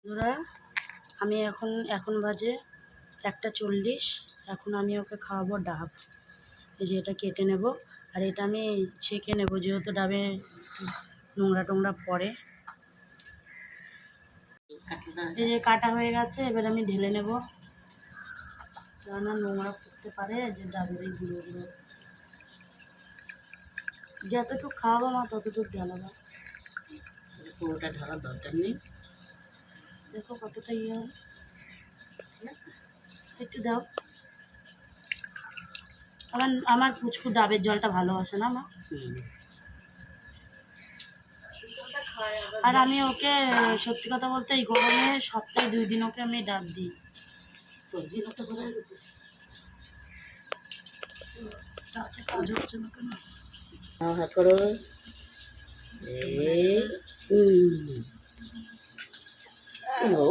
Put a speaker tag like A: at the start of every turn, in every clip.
A: বন্ধুরা, আমি এখন বাজে 1:40। এখন আমি ওকে খাওয়াবো ডাব। এই যে এটা কেটে নেব, আর এটা আমি ছেঁকে নেব, যেহেতু ডাবে নোংরা টোংরা পড়ে। এই যে কাটা হয়ে গেছে, এবার আমি ঢেলে নেব, কেননা নোংরা পড়তে পারে যে ডাবের এই গুঁড়োগুলো। যতটুকু খাওয়াবো মা ততটুকু ঢালাবো,
B: পুরোটা ঢালার দরকার নেই।
A: দেখো কতটা ইয়ে হবে, একটু দাও। আমার পুচকু ডাবের জলটা ভালোবাসে না মা। আর আমি ওকে সত্যি কথা বলতে এই গরমে সপ্তাহে 2 দিন ওকে আমি ডাব দিই। কাজ হচ্ছে না কেন?
B: হাত করো।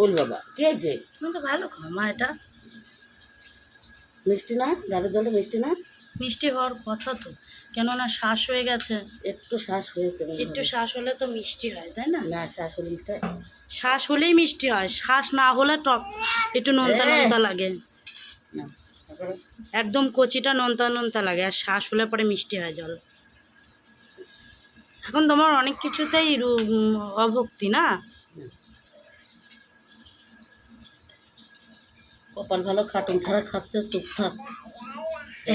B: ওল বাবা কি আছে?
A: তুমি তো ভালো খাও মা। এটা
B: মিষ্টি না? ডাবের জলটা মিষ্টি না?
A: মিষ্টি হওয়ার কথা তো, কেননা শ্বাস হয়ে গেছে।
B: একটু শ্বাস হয়েছে,
A: একটু শ্বাস হলে তো মিষ্টি হয়, তাই না?
B: না শ্বাস হলে
A: শ্বাস হলেই মিষ্টি হয়, শ্বাস না হলে টক একটু নোনতা নোনতা লাগে।
B: না,
A: একদম কচিটা নোনতা নোনতা লাগে, আর শ্বাস হলে পরে মিষ্টি হয় জল। এখন তোমার অনেক কিছুতেই অভক্তি না।
B: কপাল ভালো, কার্টুন ছাড়া খাচ্ছে, চুপ থাক।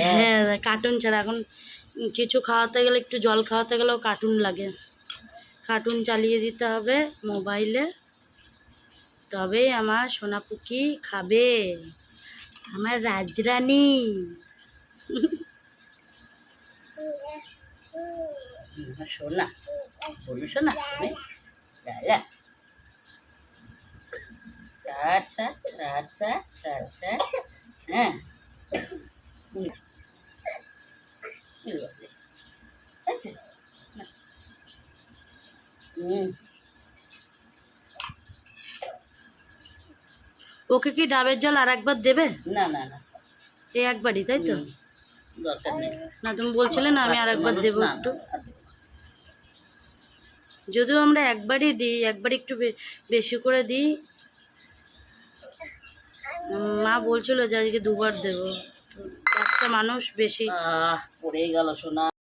A: হ্যাঁ, কার্টুন ছাড়া এখন কিছু খাওয়াতে গেলে, একটু জল খাওয়াতে গেলেও কার্টুন লাগে। কার্টুন চালিয়ে দিতে হবে মোবাইলে, তবেই আমার সোনাপুকি খাবে, আমার রাজরানী।
B: শোনা বলবি, শোনা হ্যাঁ।
A: ওকে কি ডাবের জল আর একবার দেবে?
B: না না না,
A: এই একবারই, তাই তো?
B: দরকার নেই।
A: না, তুমি বলছিলে না আমি আর একবার দেবো একটু। যদিও আমরা একবারই দিই, একবার একটু বেশি করে দিই। মা বলছিল যে আজকে 2বার দেবো, বাচ্চা মানুষ বেশি।
B: পড়ে গেল সোনা।